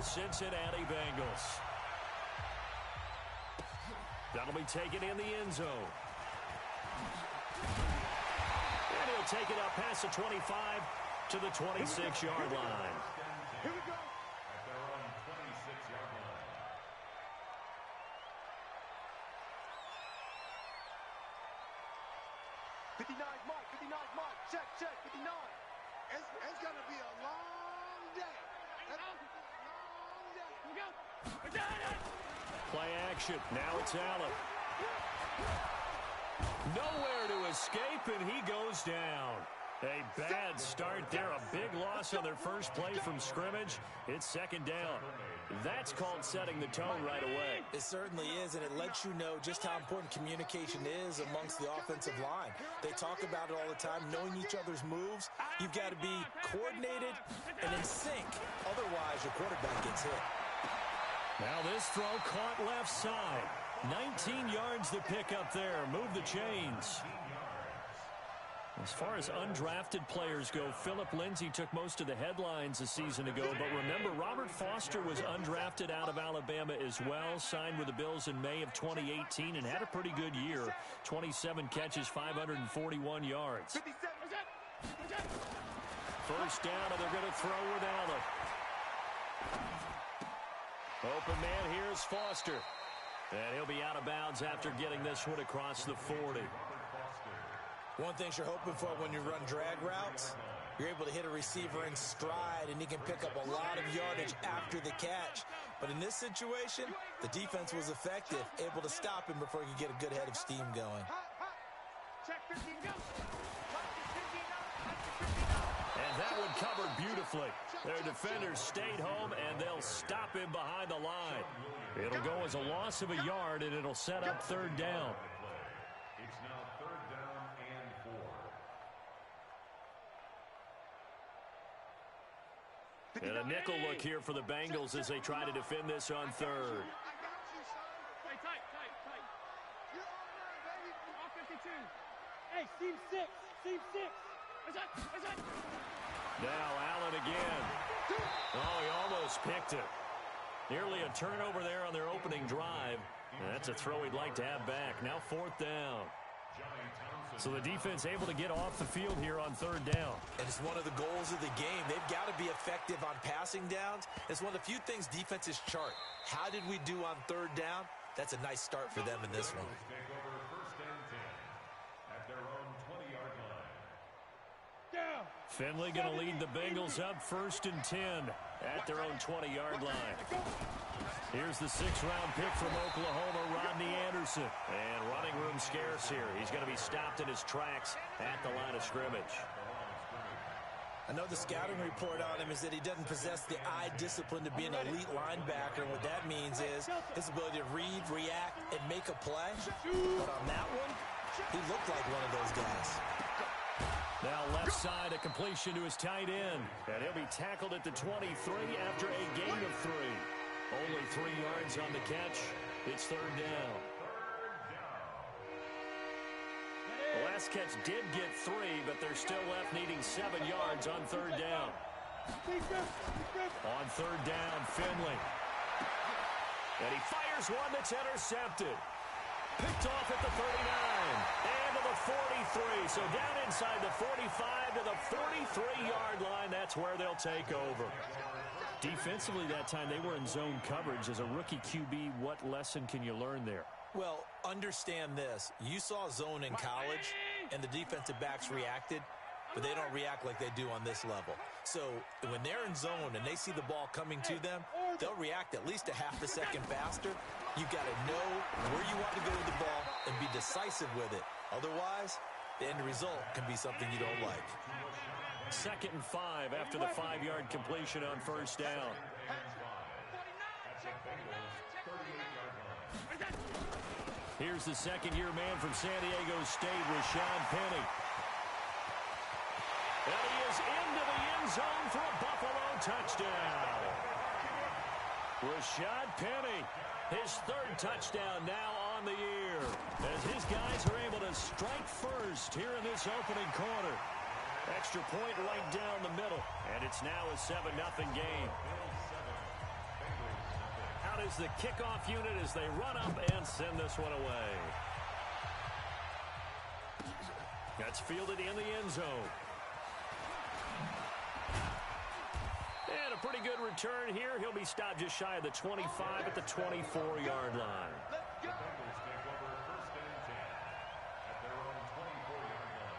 Cincinnati Bengals. That'll be taken in the end zone. And he'll take it up past the 25 to the 26-yard line. Here we go. At their own 26-yard line. Mark, 59 mark. Check, 59. It's going to be a long day. Play action. Now it's Allen. Nowhere to escape, and he goes down. A bad start there. A big loss on their first play from scrimmage. It's second down. That's called setting the tone right away. It certainly is, and it lets you know just how important communication is amongst the offensive line. They talk about it all the time, knowing each other's moves. You've got to be coordinated and in sync. Otherwise, your quarterback gets hit. Now this throw caught left side. 19 yards to pick up there. Move the chains. As far as undrafted players go, Philip Lindsay took most of the headlines a season ago. But remember, Robert Foster was undrafted out of Alabama as well. Signed with the Bills in May of 2018 and had a pretty good year. 27 catches, 541 yards. First down, and they're going to throw with Allen. Open man here is Foster. And he'll be out of bounds after getting this one across the 40. One thing you're hoping for when you run drag routes, you're able to hit a receiver in stride, and he can pick up a lot of yardage after the catch. But in this situation, the defense was effective, able to stop him before he could get a good head of steam going. And that one covered beautifully. Their defenders stayed home, and they'll stop him behind the line. It'll go as a loss of a yard, and it'll set up third down. It's now third down and 4. And a nickel look here for the Bengals as they try to defend this on third. Hey, seam 6. Now Allen again. Oh, he almost picked it. Nearly a turnover there on their opening drive. And that's a throw he'd like to have back. Now fourth down. So the defense able to get off the field here on third down. And it's one of the goals of the game. They've got to be effective on passing downs. It's one of the few things defenses chart. How did we do on third down? That's a nice start for them in this one. Take over first and 10 at their own 20-yard line. Finley going to lead the Bengals up first and 10 at their own 20-yard line. Here's the sixth-round pick from Oklahoma, Rodney Anderson. And running room scarce here. He's going to be stopped in his tracks at the line of scrimmage. I know the scouting report on him is that he doesn't possess the eye discipline to be an elite linebacker. And what that means is his ability to read, react, and make a play. But on that one, he looked like one of those guys. Now left side, a completion to his tight end. And he'll be tackled at the 23 after a gain of 3. Only 3 yards on the catch. It's third down. The last catch did get 3, but they're still left needing 7 yards on third down. On third down, Finley. And he fires one that's intercepted. Picked off at the 39 and to the 43. So down inside the 45 to the 43-yard line. That's where they'll take over. Defensively that time, they were in zone coverage. As a rookie QB, what lesson can you learn there? Well, understand this. You saw zone in college, and the defensive backs reacted, but they don't react like they do on this level. So when they're in zone and they see the ball coming to them, they'll react at least a half a second faster. You've got to know where you want to go with the ball and be decisive with it. Otherwise, the end result can be something you don't like. Second and 5 after the 5-yard completion on first down. Here's the second-year man from San Diego State, Rashad Penny. And he is into the end zone for a Buffalo touchdown. Rashad Penny, his third touchdown now on the year, as his guys are able to strike first here in this opening quarter. Extra point right down the middle, and it's now a 7-0 game. is the kickoff unit as they run up and send this one away. That's fielded in the end zone. And a pretty good return here. He'll be stopped just shy of the 25 at the 24-yard line. The Bengals take over 1st and 10 at their own 24-yard line.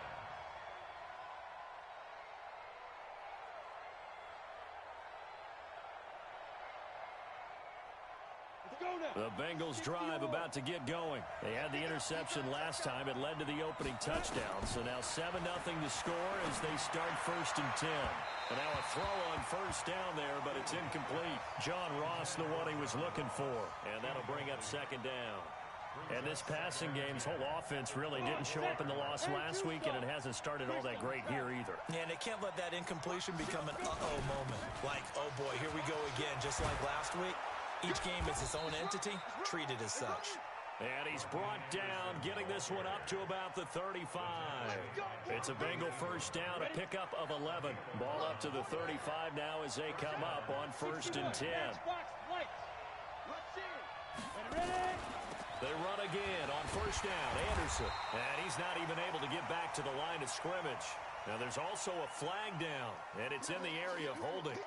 The Bengals drive about to get going. They had the interception last time. It led to the opening touchdown. So now 7-0 to score as they start 1st and 10. And now a throw on 1st down there, but it's incomplete. John Ross, the one he was looking for. And that'll bring up 2nd down. And this passing game's whole offense really didn't show up in the loss last week, and it hasn't started all that great here either. Yeah, and they can't let that incompletion become an uh-oh moment. Like, oh boy, here we go again, just like last week. Each game is its own entity, treated as such. And he's brought down, getting this one up to about the 35. It's a Bengal 1st down, a pickup of 11. Ball up to the 35 now as they come up on 1st and 10. They run again on 1st down. Anderson. And he's not even able to get back to the line of scrimmage. Now there's also a flag down, and it's in the area of holding.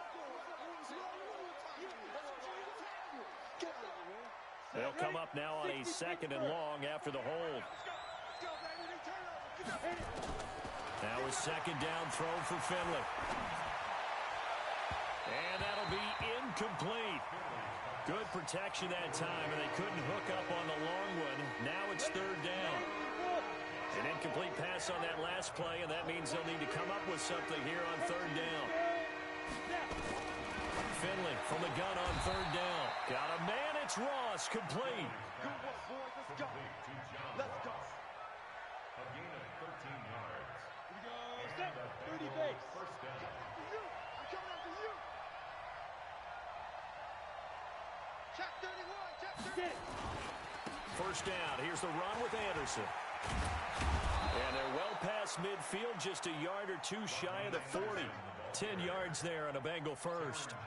They'll come up now on a 2nd and long after the hold. Now a 2nd down throw for Finley. And that'll be incomplete. Good protection that time, and they couldn't hook up on the long one. Now it's 3rd down. An incomplete pass on that last play, and that means they'll need to come up with something here on 3rd down. Finley from the gun on 3rd down. Got a man, it's Ross, complete. Good work, boys. Let's go. Let's go. A gain of 13 yards. Here we go. And Set. the 30 Bengals base. 1st down. I'm coming after you. Check 31. Check 31. Get it. 1st down. Here's the run with Anderson. And they're well past midfield, just a yard or two shy of the 40. 10 yards there on a Bengal 1st.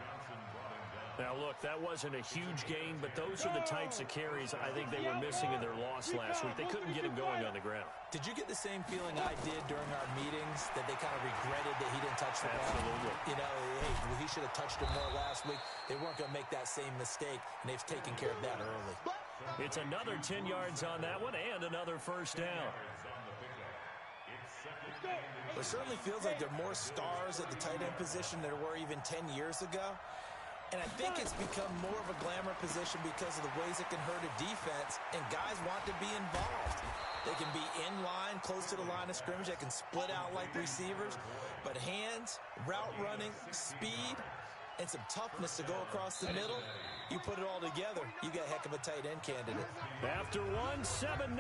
Now, look, that wasn't a huge gain, but those are the types of carries I think they were missing in their loss last week. They couldn't get him going on the ground. Did you get the same feeling I did during our meetings, that they kind of regretted that he didn't touch the ball? Absolutely. You know, hey, he should have touched it more last week. They weren't going to make that same mistake, and they've taken care of that early. It's another 10 yards on that one and another 1st down. It certainly feels like there are more stars at the tight end position than there were even 10 years ago. And I think it's become more of a glamour position because of the ways it can hurt a defense, and guys want to be involved. They can be in line, close to the line of scrimmage. They can split out like receivers. But hands, route running, speed, and some toughness to go across the middle, you put it all together, you got a heck of a tight end candidate. After 7-0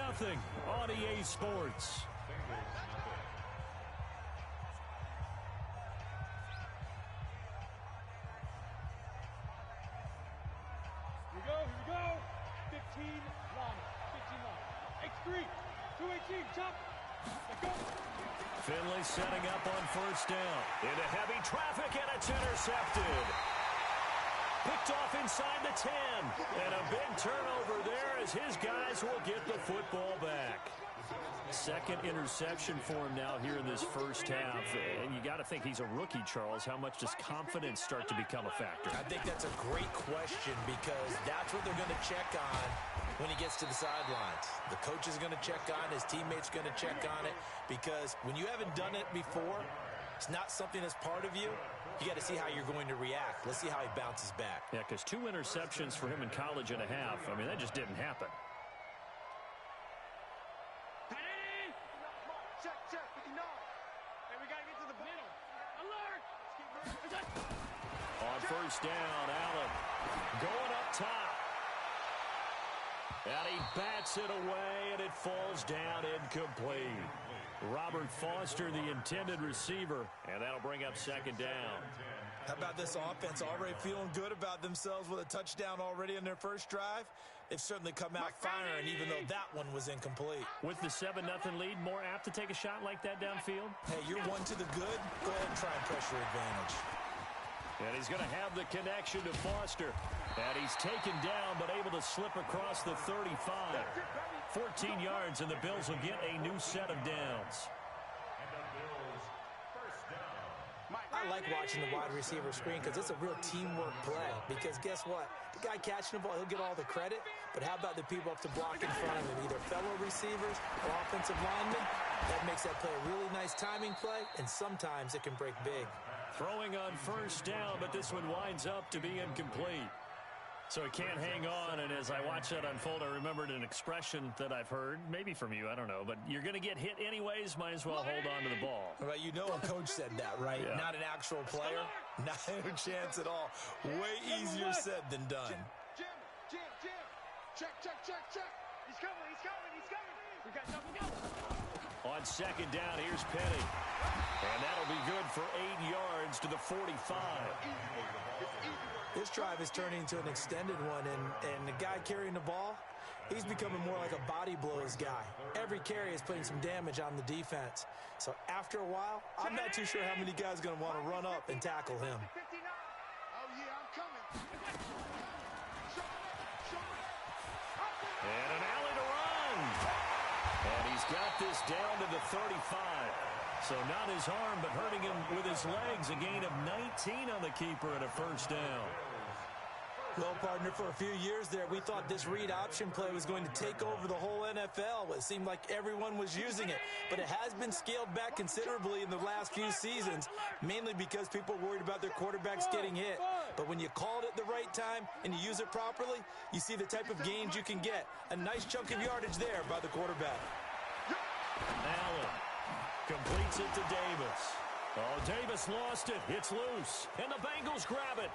on EA Sports. Here we go. 15 line. 15 line. X3. 218. Jump. Let's go. Finley setting up on 1st down. Into heavy traffic, and it's intercepted. Picked off inside the 10. And a big turnover there as his guys will get the football back. 2nd interception for him now here in this 1st half. And you got to think he's a rookie, Charles. How much does confidence start to become a factor? I think that's a great question because that's what they're going to check on when he gets to the sidelines. The coach is going to check on, his teammates going to check on it, because when you haven't done it before, it's not something that's part of you. You got to see how you're going to react. Let's see how he bounces back. Yeah, because 2 interceptions for him in college and a half. I mean, that just didn't happen. Check, check, 59. Hey, we got to get to the middle. Alert. On 1st down, Allen going up top. And he bats it away, and it falls down incomplete. Robert Foster, the intended receiver, and that'll bring up 2nd down. How about this offense already feeling good about themselves with a touchdown already in their 1st drive? They've certainly come out firing, even though that one was incomplete. With the 7-0 lead, more apt to take a shot like that downfield? Hey, you're one to the good. Go ahead and try and pressure advantage. And he's going to have the connection to Foster. And he's taken down, but able to slip across the 35. 14 yards, and the Bills will get a new set of downs. I like watching the wide receiver screen because it's a real teamwork play. Because guess what? The guy catching the ball, he'll get all the credit. But how about the people up to block in front of him, either fellow receivers or offensive linemen? That makes that play a really nice timing play, and sometimes it can break big. Throwing on first down, but this one winds up to be incomplete. So it can't hang on, and as I watch that unfold, I remembered an expression that I've heard, maybe from you, I don't know, but you're going to get hit anyways, might as well hold on to the ball. Well, you know a coach said that, right? Yeah. Not an actual player. Not a chance at all. Way easier said than done. Jim. Check. He's coming. We got something else. On second down, here's Penny. And that'll be good for 8 yards to the 45. This drive is turning into an extended one, and the guy carrying the ball, he's becoming more like a body blows guy. Every carry is putting some damage on the defense. So after a while, I'm not too sure how many guys are going to want to run up and tackle him. Oh, yeah, I'm coming. And an alley to run. And he's got this down to the 35. So not his arm, but hurting him with his legs. A gain of 19 on the keeper and a first down. Well, partner, for a few years there, we thought this read option play was going to take over the whole NFL. It seemed like everyone was using it, but it has been scaled back considerably in the last few seasons, mainly because people are worried about their quarterbacks getting hit. But when you call it at the right time and you use it properly, you see the type of gains you can get. A nice chunk of yardage there by the quarterback. Allen completes it to Davis. Oh, Davis lost it. It's loose. And the Bengals grab it.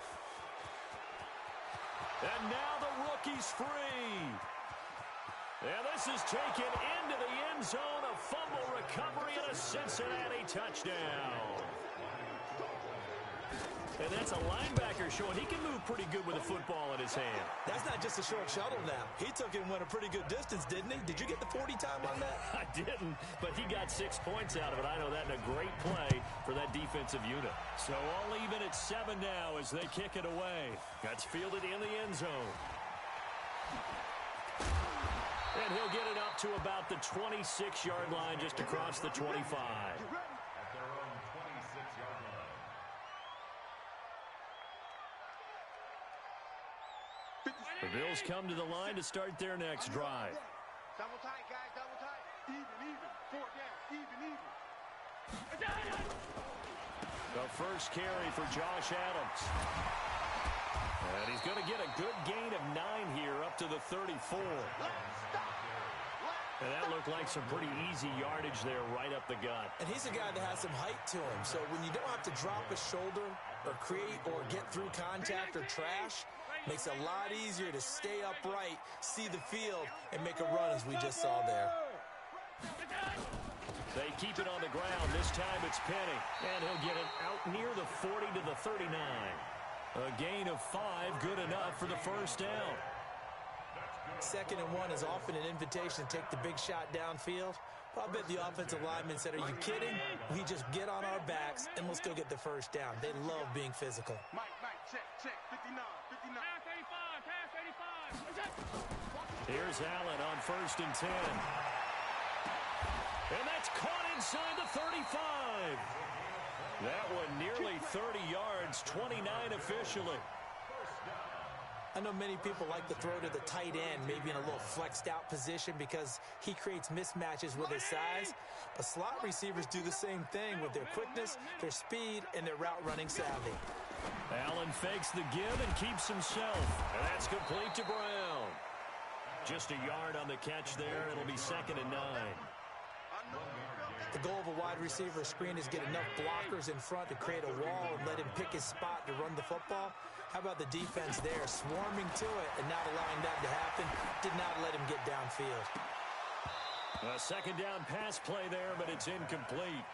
And now the rookie's free. And this is taken into the end zone. A fumble recovery and a Cincinnati touchdown. And that's a linebacker showing he can move pretty good with a football in his hand. That's not just a short shuttle now. He took it and went a pretty good distance, didn't he? Did you get the 40 time on that? I didn't, but he got 6 points out of it. I know that in a great play for that defensive unit. So all even at 7 now as they kick it away. That's fielded in the end zone. And he'll get it up to about the 26-yard line just across the 25. The Bills come to the line to start their next drive. Double tight, guys, double tight. Even. 4 down, even. The first carry for Josh Adams. And he's going to get a good gain of 9 here up to the 34. And that looked like some pretty easy yardage there right up the gut. And he's a guy that has some height to him. So when you don't have to drop a shoulder or create or get through contact or trash, makes it a lot easier to stay upright, see the field, and make a run as we just saw there. They keep it on the ground. This time it's Penny. And he'll get it out near the 40 to the 39. A gain of 5, good enough for the first down. 2nd and 1 is often an invitation to take the big shot downfield. Well, I bet the offensive lineman said, are you kidding? We just get on our backs and let's go get the first down. They love being physical. Mike, check. 59. Pass 85. Here's Allen on 1st and 10. And that's caught inside the 35. That one nearly 30 yards, 29 officially. I know many people like to throw to the tight end, maybe in a little flexed out position because he creates mismatches with his size. But slot receivers do the same thing with their quickness, their speed, and their route running savvy. Allen fakes the give and keeps himself. And that's complete to Brown. Just a yard on the catch there. It'll be 2nd and 9. The goal of a wide receiver screen is get enough blockers in front to create a wall and let him pick his spot to run the football. How about the defense there, swarming to it and not allowing that to happen? Did not let him get downfield. A 2nd down pass play there, but it's incomplete.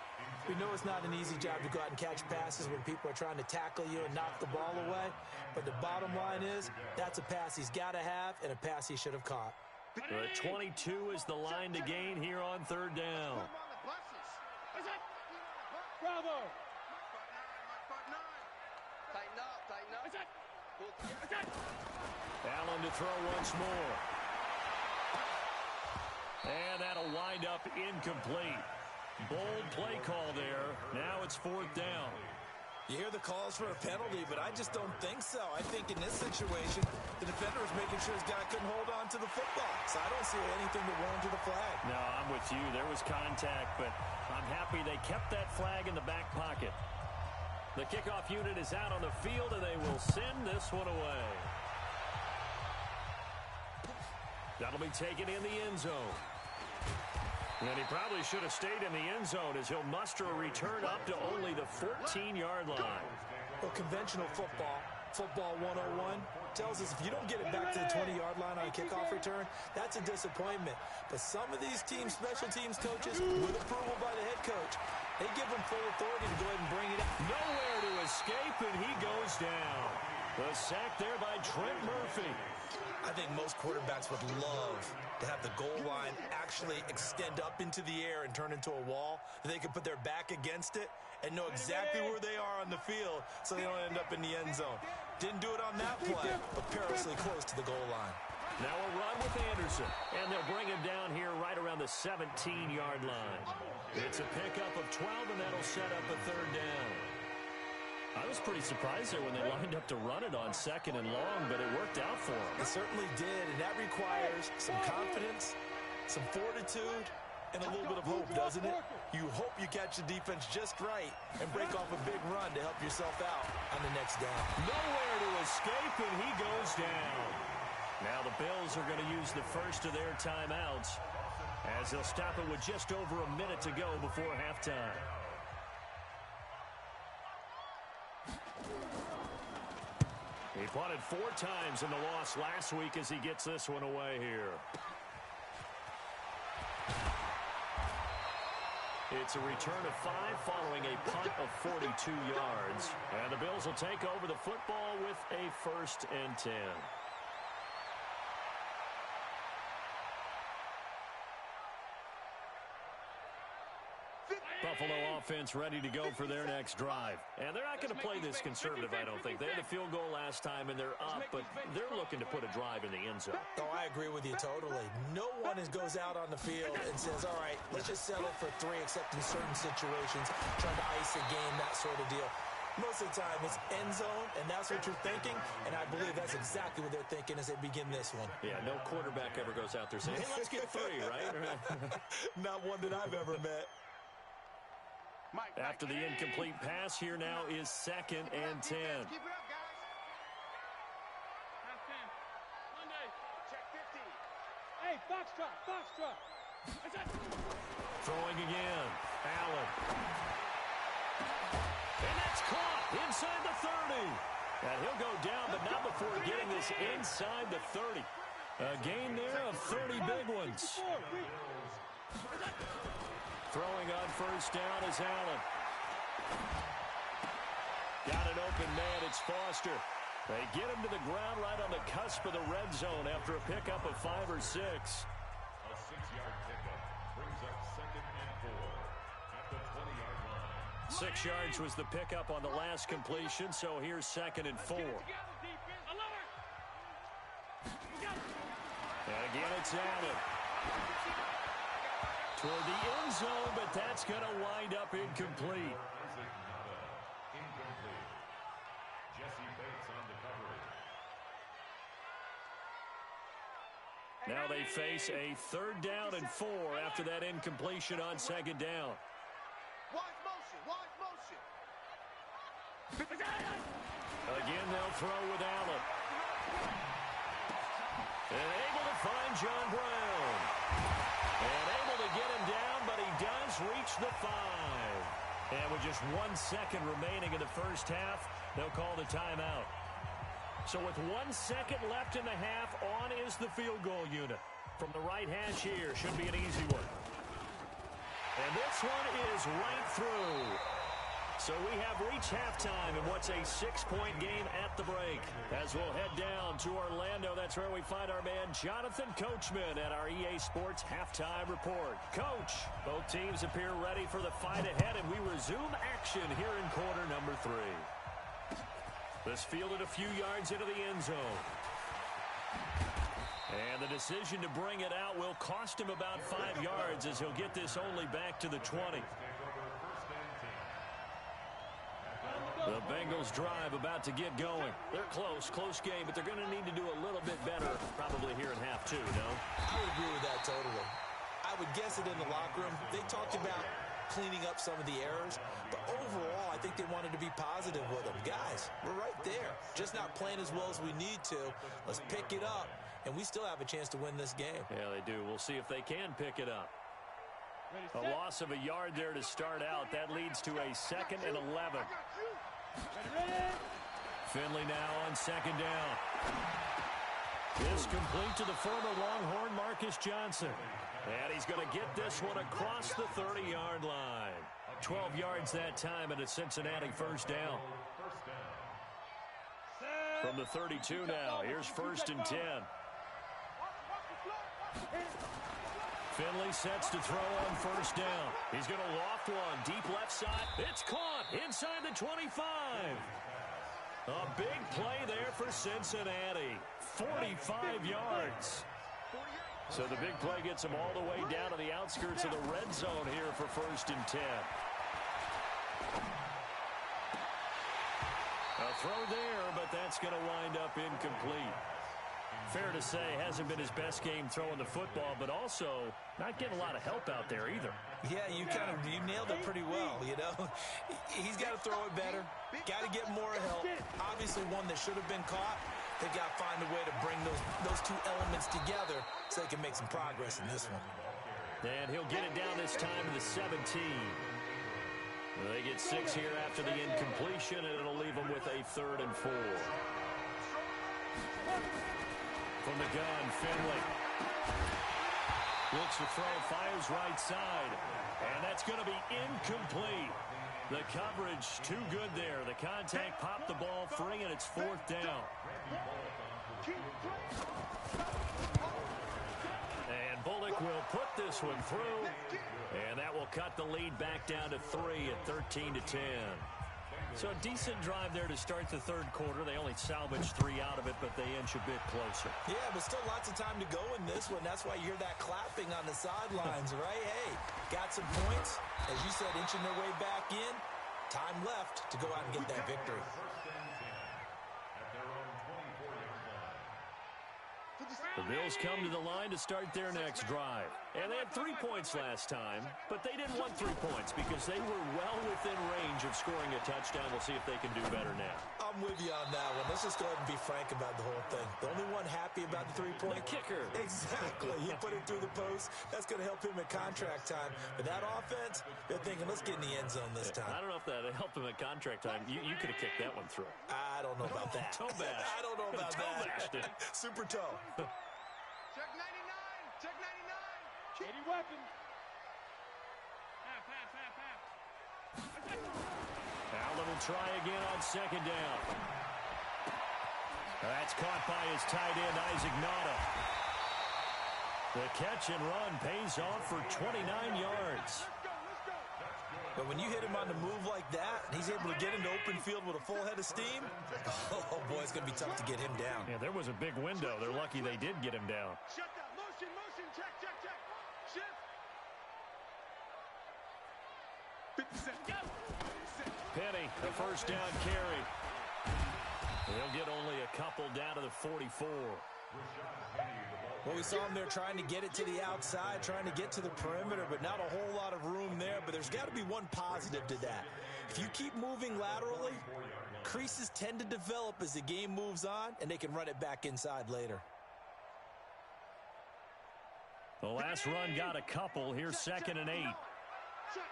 We know it's not an easy job to go out and catch passes when people are trying to tackle you and knock the ball away. But the bottom line is, that's a pass he's got to have and a pass he should have caught. 22 is the line to gain here on 3rd down. Bravo! Tighten up. Allen to throw once more. And that'll wind up incomplete. Bold play call there. Now it's 4th down. You hear the calls for a penalty, but I just don't think so. I think in this situation, the defender was making sure his guy couldn't hold on to the football. So I don't see anything to warrant to the flag. No, I'm with you. There was contact, but I'm happy they kept that flag in the back pocket. The kickoff unit is out on the field, and they will send this one away. That'll be taken in the end zone. And he probably should have stayed in the end zone as he'll muster a return up to only the 14-yard line. Well, conventional football 101, tells us if you don't get it back to the 20-yard line on a kickoff return, that's a disappointment. But some of these teams, special teams coaches, with approval by the head coach, they give them full authority to go ahead and bring it up. Nowhere to escape, and he goes down. The sack there by Trent Murphy. I think most quarterbacks would love to have the goal line actually extend up into the air and turn into a wall. They could put their back against it and know exactly where they are on the field so they don't end up in the end zone. Didn't do it on that play, but perilously close to the goal line. Now a run with Anderson, and they'll bring him down here right around the 17-yard line. It's a pickup of 12, and that'll set up a 3rd down. I was pretty surprised there when they lined up to run it on 2nd and long, but it worked out for them. It certainly did, and that requires some confidence, some fortitude, and a little bit of hope, doesn't it? You hope you catch the defense just right and break off a big run to help yourself out on the next down. Nowhere to escape, and he goes down. Now the Bills are going to use the first of their timeouts as they'll stop it with just over a minute to go before halftime. He punted 4 times in the loss last week as he gets this one away here. It's a return of 5 following a punt of 42 yards. And the Bills will take over the football with a 1st and 10. Buffalo offense ready to go for their next drive. And they're not going to play this conservative, I don't think. They had the field goal last time, and they're up, but they're looking to put a drive in the end zone. Oh, I agree with you totally. No one goes out on the field and says, all right, let's just settle for 3, except in certain situations, trying to ice a game, that sort of deal. Most of the time, it's end zone, and that's what you're thinking, and I believe that's exactly what they're thinking as they begin this one. Yeah, no quarterback ever goes out there saying, hey, let's get 3, right? Not one that I've ever met. After the incomplete pass, here now is 2nd and 10. Keep it up, guys. Half 10. Monday. Check 50. Hey, box drop. Throwing again. Allen. And that's caught inside the 30. And he'll go down, but not before getting this inside the 30. A gain there of 30 big ones. Throwing on 1st down is Allen. Got an open man, it's Foster. They get him to the ground right on the cusp of the red zone after a pickup of 5 or 6. A 6-yard pickup brings up 2nd and 4 at the 20-yard line. 6 yards was the pickup on the last completion, so here's 2nd and 4. And again, it's Allen. Toward the end zone, but that's going to wind up incomplete. Incomplete. Jesse Bates on the coverage. Now they face a 3rd down and 4 after that incompletion on 2nd down. Watch motion. Again, they'll throw with Allen. And able to find John Brown. And able to get him down, but he does reach the 5. And with just 1 second remaining in the first half, they'll call the timeout. So with 1 second left in the half, on is the field goal unit. From the right hash here, should be an easy one. And this one is right through. So we have reached halftime in what's a 6-point game at the break. As we'll head down to Orlando, that's where we find our man Jonathan Coachman at our EA Sports Halftime Report. Coach, both teams appear ready for the fight ahead, and we resume action here in quarter number 3. This fielded a few yards into the end zone. And the decision to bring it out will cost him about 5 yards as he'll get this only back to the 20. The Bengals drive about to get going. They're close game, but they're going to need to do a little bit better probably here in half two, no? I would agree with that totally. I would guess it in the locker room. They talked about cleaning up some of the errors, but overall, I think they wanted to be positive with them. Guys, we're right there. Just not playing as well as we need to. Let's pick it up, and we still have a chance to win this game. Yeah, they do. We'll see if they can pick it up. A loss of a yard there to start out. That leads to a 2nd and 11. Finley now on 2nd down. This complete to the former Longhorn Marcus Johnson. And he's going to get this one across the 30-yard line. 12 yards that time, and a Cincinnati first down. From the 32 now, here's 1st and 10. Finley sets to throw on 1st down. He's going to loft one deep left side. It's caught inside the 25. A big play there for Cincinnati. 45 yards. So the big play gets him all the way down to the outskirts of the red zone here for 1st and 10. A throw there, but that's going to wind up incomplete. Fair to say, hasn't been his best game throwing the football, but also not getting a lot of help out there either. Yeah, you nailed it pretty well, you know. He's got to throw it better. Got to get more help. Obviously one that should have been caught. They've got to find a way to bring those two elements together so they can make some progress in this one. And he'll get it down this time to the 17. They get 6 here after the incompletion, and it'll leave them with a 3rd and 4. From the gun, Finley looks to throw, fires right side, and that's going to be incomplete. The coverage too good there. The contact popped the ball free, and it's 4th down. And Bullock will put this one through, and that will cut the lead back down to 3 at 13-10. So a decent drive there to start the 3rd quarter. They only salvaged 3 out of it, but they inch a bit closer. Yeah, but still lots of time to go in this one. That's why you hear that clapping on the sidelines, right? Hey, got some points. As you said, inching their way back in. Time left to go out and get that victory. The Bills come to the line to start their next drive. And they had 3 points last time, but they didn't want 3 points because they were well within range of scoring a touchdown. We'll see if they can do better now. I'm with you on that one. Let's just go ahead and be frank about the whole thing. The only one happy about the 3-point. The kicker. Exactly. He put it through the post. That's going to help him at contract time. But that offense, they're thinking, let's get in the end zone this time. I don't know if that helped him at contract time. You could have kicked that one through. I don't know about that. Toe bash. I don't know about toe bashed it. Super toe. Check 99. Check 99. Any weapon. Allen will try again on 2nd down. That's caught by his tight end, Isaac Nauta. The catch and run pays off for 29 yards. But when you hit him on the move like that, and he's able to get into open field with a full head of steam, oh, boy, it's going to be tough to get him down. Yeah, there was a big window. They're lucky they did get him down. Shut down. Motion. Check. Shift. 50 seconds. Penny, the first down carry. He'll get only a couple down to the 44. Well, we saw him there trying to get it to the outside, trying to get to the perimeter, but not a whole lot of room there. But there's got to be one positive to that. If you keep moving laterally, creases tend to develop as the game moves on, and they can run it back inside later. The last run got a couple. Here's 2nd and 8. Check.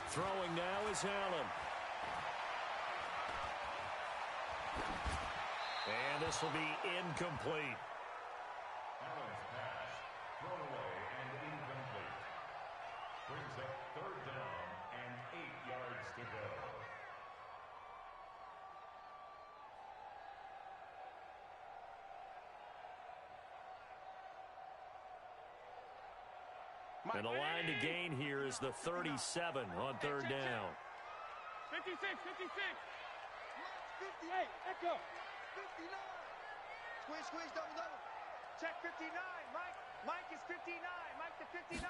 Throwing now is Allen. And this will be incomplete. Allen's pass, thrown away and incomplete. Brings up 3rd down and 8 yards to go. And the line to gain here is the 37 on third down. 56, 56. Hey, Echo. 59. Squeeze, squeeze, double, double. Check 59. Mike is 59. Mike to 59.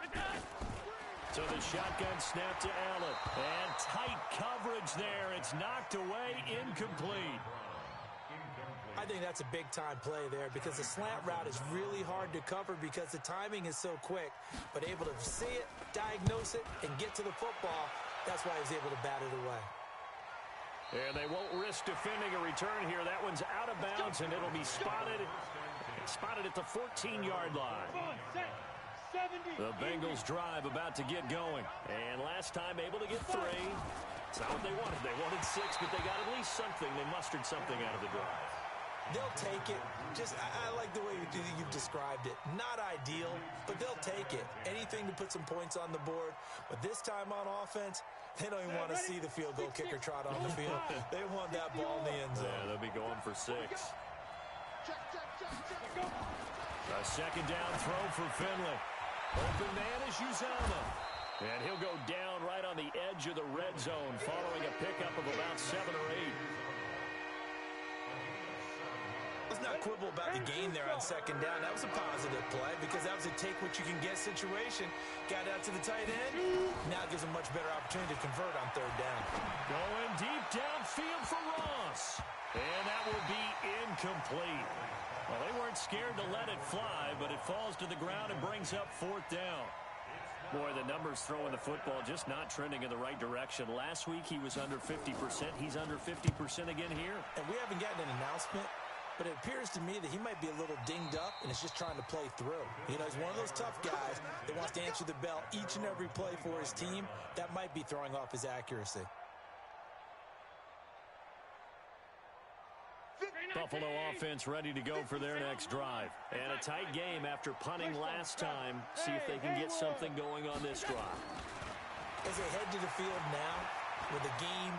So the shotgun snap to Allen. And tight coverage there. It's knocked away, incomplete. I think that's a big-time play there because the slant route is really hard to cover because the timing is so quick. But able to see it, diagnose it, and get to the football, that's why he's able to bat it away. And they won't risk defending a return here. That one's out of bounds, and it'll be spotted at the 14-yard line. The Bengals drive about to get going. And last time able to get 3. It's not what they wanted. They wanted 6, but they got at least something. They mustered something out of the drive. They'll take it. I like the way you've described it. Not ideal, but they'll take it. Anything to put some points on the board. But this time on offense, they don't even want to see the field goal kicker trot on the field. They want that ball in the end zone. Yeah, they'll be going for 6. A second down throw for Finley. Open man is Uzama. And he'll go down right on the edge of the red zone following a pickup of about 7 or 8. Let's not quibble about the gain there on second down. That was a positive play because that was a take-what-you-can-get situation. Got out to the tight end. Now gives a much better opportunity to convert on third down. Going deep downfield for Ross. And that will be incomplete. Well, they weren't scared to let it fly, but it falls to the ground and brings up 4th down. Boy, the numbers throwing the football just not trending in the right direction. Last week he was under 50%. He's under 50% again here. And we haven't gotten an announcement, but it appears to me that he might be a little dinged up and is just trying to play through. You know, he's one of those tough guys that wants to answer the bell each and every play for his team. That might be throwing off his accuracy. Buffalo offense ready to go for their next drive. And a tight game after punting last time. See if they can get something going on this drive. As they head to the field now, with the game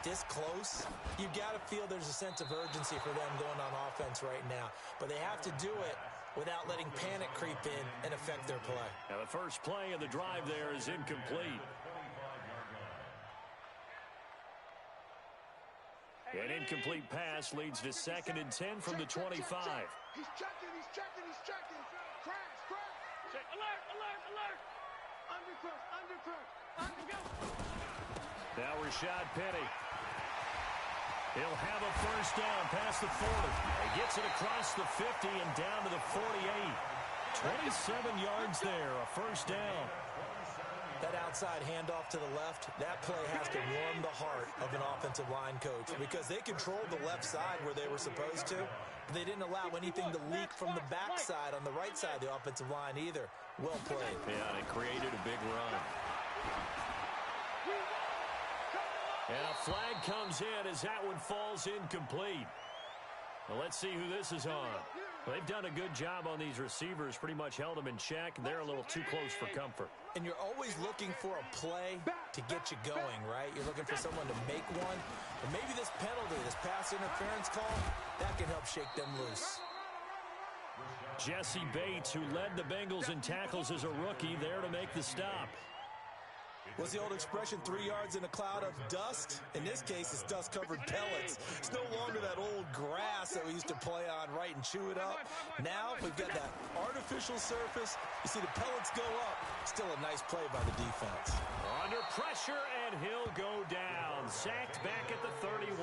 this close, you've got to feel there's a sense of urgency for them going on offense right now. But they have to do it without letting panic creep in and affect their play. Now the first play of the drive there is incomplete. An incomplete pass leads to 2nd and 10 from the 25. He's checking. Crash. Alert, alert, alert. Undercrook. Now Rashad Penny. He'll have a first down past the 40. He gets it across the 50 and down to the 48. 27 yards there, a first down. That outside handoff to the left, that play has to warm the heart of an offensive line coach because they controlled the left side where they were supposed to, but they didn't allow anything to leak from the backside on the right side of the offensive line either. Well played. Yeah, it created a big run. And a flag comes in as that one falls incomplete. Well, let's see who this is on. Well, they've done a good job on these receivers, pretty much held them in check. They're a little too close for comfort. And you're always looking for a play to get you going, right? You're looking for someone to make one. But maybe this penalty, this pass interference call, that can help shake them loose. Jesse Bates, who led the Bengals in tackles as a rookie, there to make the stop. What's the old expression, 3 yards in a cloud of dust? In this case, it's dust-covered pellets. It's no longer that old grass that we used to play on, right, and chew it up. Now we've got that artificial surface. You see the pellets go up. Still a nice play by the defense. Under pressure, and he'll go down. Sacked back at the 31.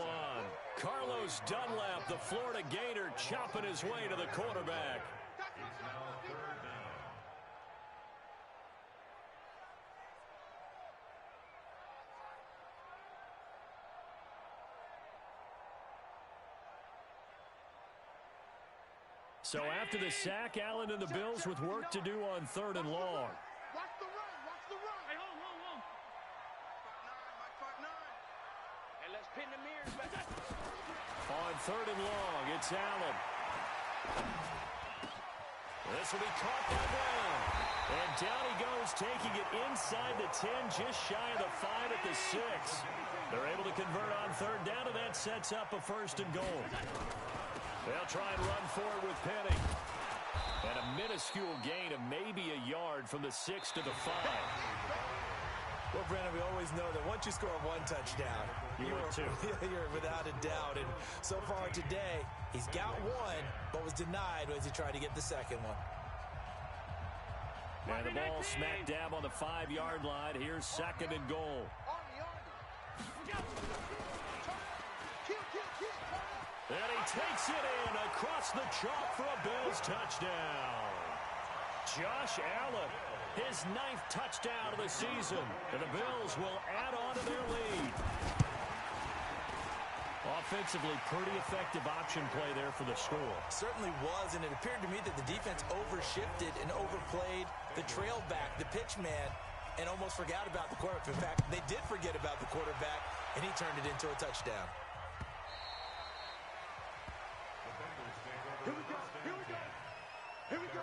Carlos Dunlap, the Florida Gator, chopping his way to the quarterback. So after the sack, Allen and the Bills with work to do on 3rd and long. Watch the run. Hey, hold. Fight nine. Hey, let's pin the mirrors back. On 3rd and long, it's Allen. This will be caught by Brown. And down he goes, taking it inside the 10, just shy of the 5 at the 6. They're able to convert on 3rd down, and that sets up a 1st and goal. They'll try and run forward with Penny. And a minuscule gain of maybe a yard from the 6 to the 5. Well, Brandon, we always know that once you score one touchdown, you're without a doubt. And so far today, he's got one, but was denied as he tried to get the second one. And the ball smack dab on the 5-yard line. Here's 2nd and goal. And he takes it in across the chalk for a Bills touchdown. Josh Allen, his 9th touchdown of the season. And the Bills will add on to their lead. Offensively, pretty effective option play there for the score. Certainly was, and it appeared to me that the defense overshifted and overplayed the trail back, the pitch man, and almost forgot about the quarterback. In fact, they did forget about the quarterback, and he turned it into a touchdown. Here we go. Here we go. Here we go.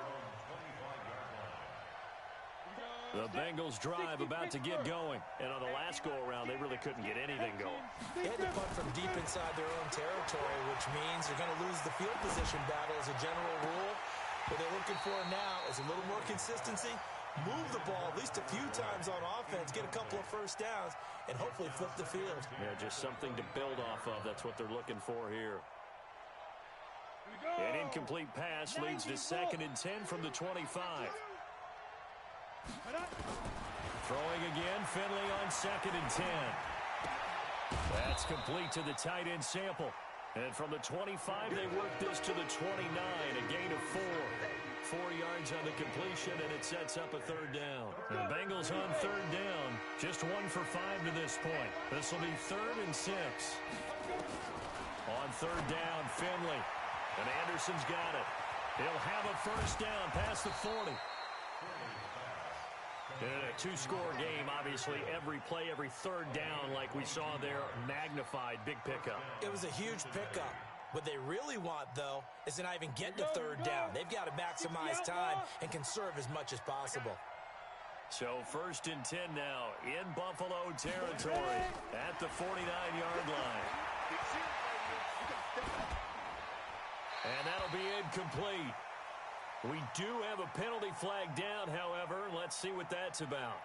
The Bengals drive about to get going. And on the last go-around, they really couldn't get anything going. They had to punt from deep inside their own territory, which means they're going to lose the field position battle as a general rule. What they're looking for now is a little more consistency, move the ball at least a few times on offense, get a couple of first downs, and hopefully flip the field. Yeah, just something to build off of. That's what they're looking for here. An incomplete pass leads to 2nd and 10 from the 25. Throwing again, Finley on 2nd and 10. That's complete to the tight end Sample. And from the 25, they work this to the 29, a gain of 4. 4 yards on the completion, and it sets up a 3rd down. The Bengals on 3rd down, just 1 for 5 to this point. This will be 3rd and 6. On 3rd down, Finley. And Anderson's got it. He'll have a first down past the 40. In a 2-score game, obviously, every play, every 3rd down, like we saw there, magnified, big pickup. It was a huge pickup. What they really want, though, is to not even get to 3rd down. They've got to maximize time and conserve as much as possible. So 1st and 10 now in Buffalo territory at the 49-yard line. And that'll be incomplete. We do have a penalty flag down, however. Let's see what that's about.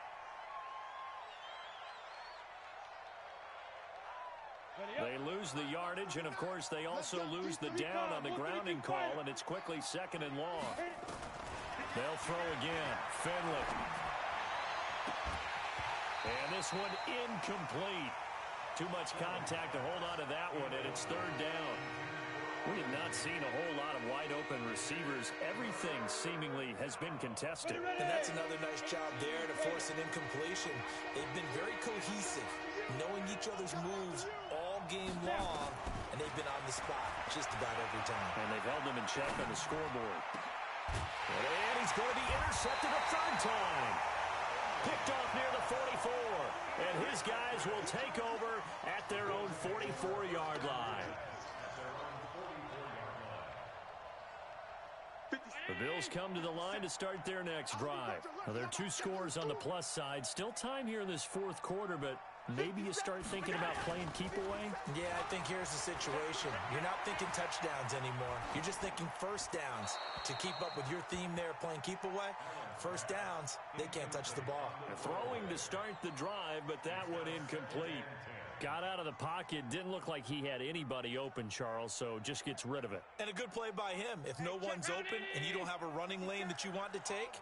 They lose the yardage, and, of course, they also lose the down on the grounding call, and it's quickly 2nd and long. They'll throw again. Finley. And this one incomplete. Too much contact to hold on to that one, and it's 3rd down. We have not seen a whole lot of wide-open receivers. Everything seemingly has been contested. And that's another nice job there to force an incompletion. They've been very cohesive, knowing each other's moves all game long, and they've been on the spot just about every time. And they've held them in check on the scoreboard. And he's going to be intercepted a 3rd time. Picked off near the 44. And his guys will take over at their own 44-yard line. The Bills come to the line to start their next drive. Now, there are 2 scores on the plus side. Still time here in this 4th quarter, but maybe you start thinking about playing keep away? Yeah, I think here's the situation. You're not thinking touchdowns anymore. You're just thinking first downs. To keep up with your theme there, playing keep away, first downs, they can't touch the ball. Throwing to start the drive, but that one incomplete. Got out of the pocket, didn't look like he had anybody open, Charles, so just gets rid of it. And a good play by him. If no one's open and you don't have a running lane that you want to take,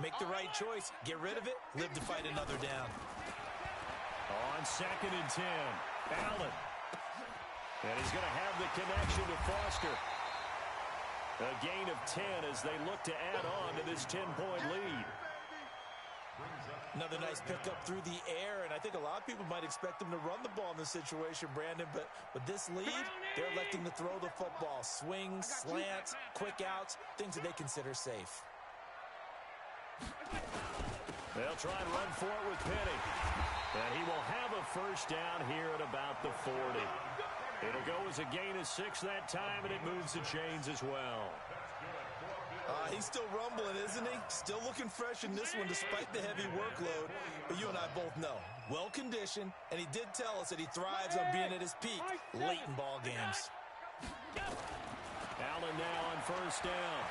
make the right choice. Get rid of it, live to fight another down. On 2nd and 10, Allen. And he's going to have the connection to Foster. A gain of 10 as they look to add on to this 10-point lead. Another nice pickup through the air, and I think a lot of people might expect them to run the ball in this situation, Brandon, but with this lead, they're electing to throw the football. Swings, slants, quick outs, things that they consider safe. They'll try and run for it with Penny. And he will have a first down here at about the 40. It'll go as a gain of 6 that time, and it moves the chains as well. He's still rumbling, isn't he? Still looking fresh in this one despite the heavy workload. But you and I both know, well-conditioned, and he did tell us that he thrives on being at his peak late in ball games. Allen now on first down.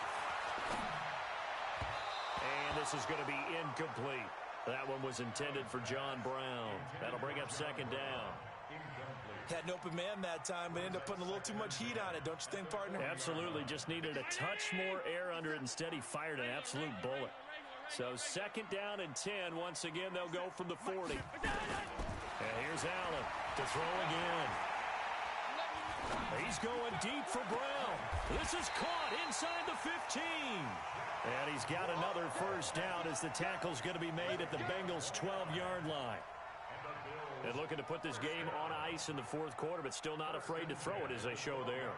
And this is going to be incomplete. That one was intended for John Brown. That'll bring up second down. Had an open man that time, but ended up putting a little too much heat on it, don't you think, partner? Absolutely. Just needed a touch more air under it. Instead, he fired an absolute bullet. So second down and 10. Once again, they'll go from the 40. And here's Allen to throw again. He's going deep for Brown. This is caught inside the 15. And he's got another first down as the tackle's going to be made at the Bengals' 12-yard line. And looking to put this game on ice in the fourth quarter, but still not afraid to throw it as they show there.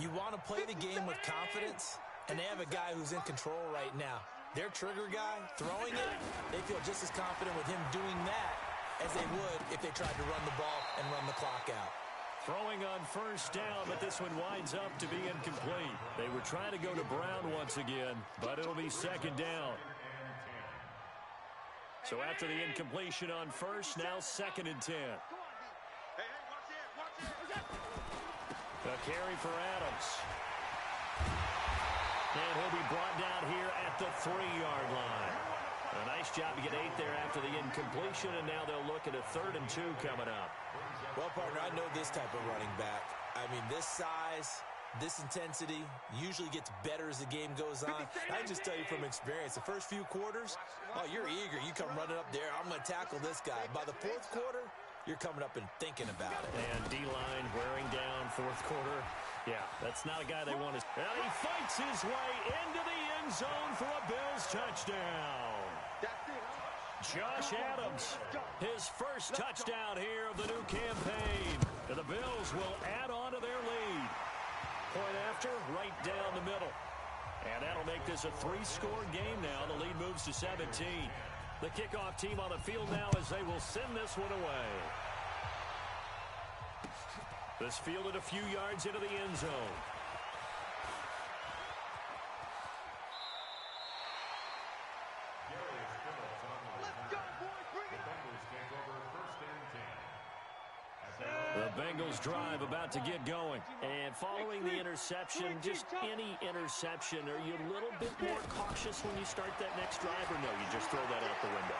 You want to play the game with confidence, and they have a guy who's in control right now. Their trigger guy, throwing it, they feel just as confident with him doing that as they would if they tried to run the ball and run the clock out. Throwing on first down, but this one winds up to be incomplete. They were trying to go to Brown once again, but it'll be second down. So after the incompletion on first, now second and 10. A carry for Adams. And he'll be brought down here at the 3-yard line. A nice job to get 8 there after the incompletion, and now they'll look at a 3rd and 2 coming up. Well, partner, I know this type of running back. I mean, this size, this intensity usually gets better as the game goes on. I can just tell you from experience, the first few quarters, oh, you're eager. You come running up there, I'm going to tackle this guy. By the fourth quarter, you're coming up and thinking about it. And D-line wearing down fourth quarter. Yeah, that's not a guy they want to... And he fights his way into the end zone for a Bills touchdown. Josh Adams, his first touchdown here of the new campaign. And the Bills will add on to their lead. Point after, right down the middle. And that'll make this a 3-score game now. The lead moves to 17. The kickoff team on the field now as they will send this one away. This fielded a few yards into the end zone. The Bengals drive about to get going. And following the interception, just any interception, are you a little bit more cautious when you start that next drive, or no, you just throw that out the window?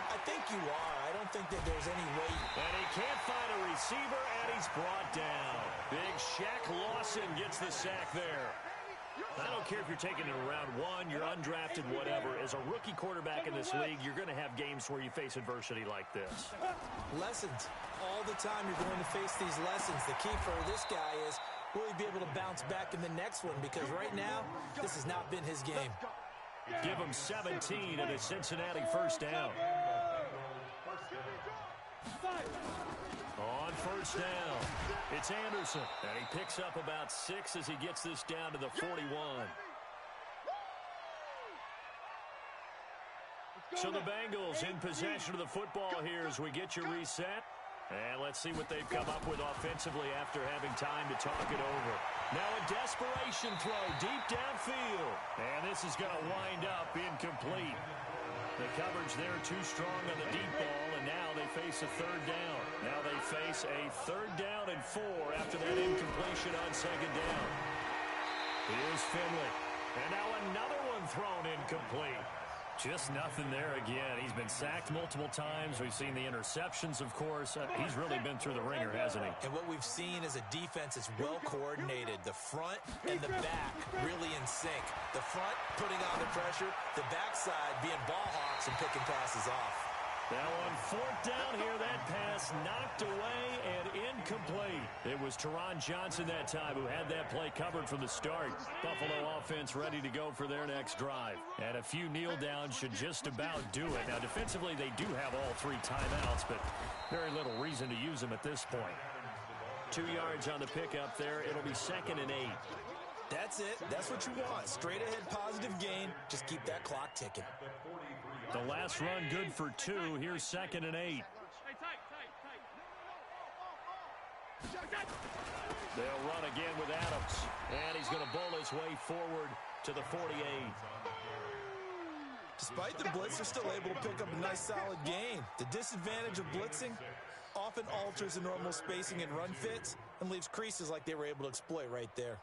I think you are. I don't think that there's any way. And he can't find a receiver, and he's brought down. Big Shaq Lawson gets the sack there. I don't care if you're taking it in round 1, you're undrafted, whatever. As a rookie quarterback in this league, you're going to have games where you face adversity like this. Lessons. All the time you're going to face these lessons. The key for this guy is, will he be able to bounce back in the next one? Because right now, this has not been his game. Give him 17 and a Cincinnati first down. On first down, it's Anderson. And he picks up about 6 as he gets this down to the 41. So the Bengals in possession of the football here as we get you reset. And let's see what they've come up with offensively after having time to talk it over. Now a desperation throw deep downfield. And this is going to wind up incomplete. The coverage there too strong on the deep ball, and now they face a 3rd down. Now they face a 3rd down and 4 after that incompletion on 2nd down. Here's Finley. And now another one thrown incomplete. Just nothing there again. He's been sacked multiple times. We've seen the interceptions, of course. He's really been through the ringer, hasn't he? And what we've seen is a defense that's well coordinated. The front and the back really in sync. The front putting on the pressure, the backside being ball hawks and picking passes off. Now on 4th down here, that pass knocked away and incomplete. It was Teron Johnson that time who had that play covered from the start. Buffalo offense ready to go for their next drive. And a few kneel downs should just about do it. Now defensively, they do have all 3 timeouts, but very little reason to use them at this point. 2 yards on the pickup there. It'll be 2nd and 8. That's it. That's what you want. Straight ahead positive gain. Just keep that clock ticking. The last run good for 2. Here's 2nd and 8. They'll run again with Adams. And he's going to bowl his way forward to the 48. Despite the blitz, they're still able to pick up a nice solid gain. The disadvantage of blitzing often alters the normal spacing and run fits and leaves creases like they were able to exploit right there.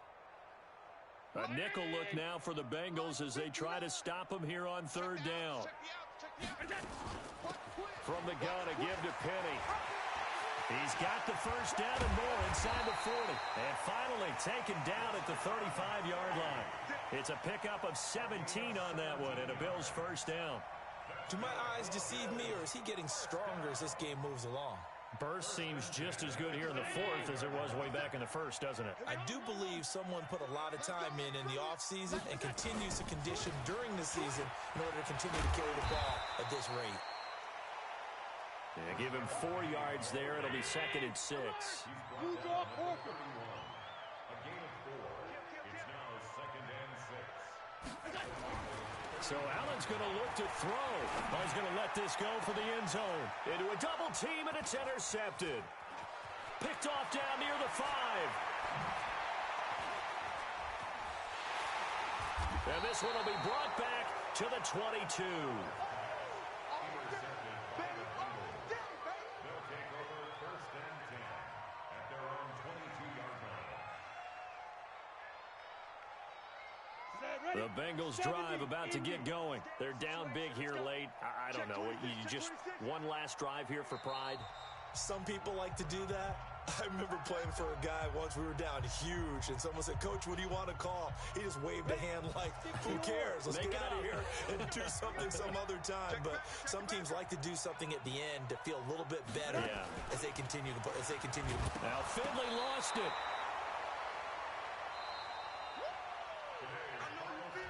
A nickel look now for the Bengals as they try to stop him here on third down. From the gun, a give to Penny. He's got the first down and more inside the 40. And finally taken down at the 35-yard line. It's a pickup of 17 on that one and a Bills first down. Do my eyes deceive me, or is he getting stronger as this game moves along? Burst seems just as good here in the fourth as it was way back in the first, doesn't it? I do believe someone put a lot of time in the offseason and continues to condition during the season in order to continue to carry the ball at this rate. Yeah, give him 4 yards there. It'll be 2nd and 6. A gain of 4. It's now 2nd and 6. So Allen's going to look to throw. He's going to let this go for the end zone. Into a double team, and it's intercepted. Picked off down near the 5. And this one will be brought back to the 22. The Bengals drive about to get going. They're down big here late. I don't know. You just one last drive here for pride? Some people like to do that. I remember playing for a guy once. We were down huge, and someone said, "Coach, what do you want to call?" He just waved a hand like, "Who cares? Let's get out of here and do something some other time." But some teams like to do something at the end to feel a little bit better as they continue to play. Now Finley lost it.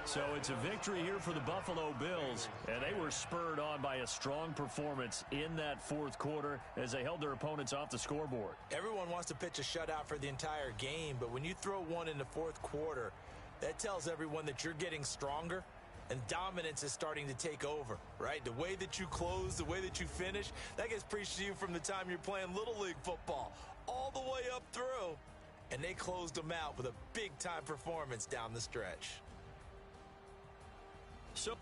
So it's a victory here for the Buffalo Bills, and they were spurred on by a strong performance in that fourth quarter as they held their opponents off the scoreboard. Everyone wants to pitch a shutout for the entire game, but when you throw one in the fourth quarter, that tells everyone that you're getting stronger and dominance is starting to take over, right? The way that you close, the way that you finish, that gets preached to you from the time you're playing Little League football all the way up through, and they closed them out with a big-time performance down the stretch. So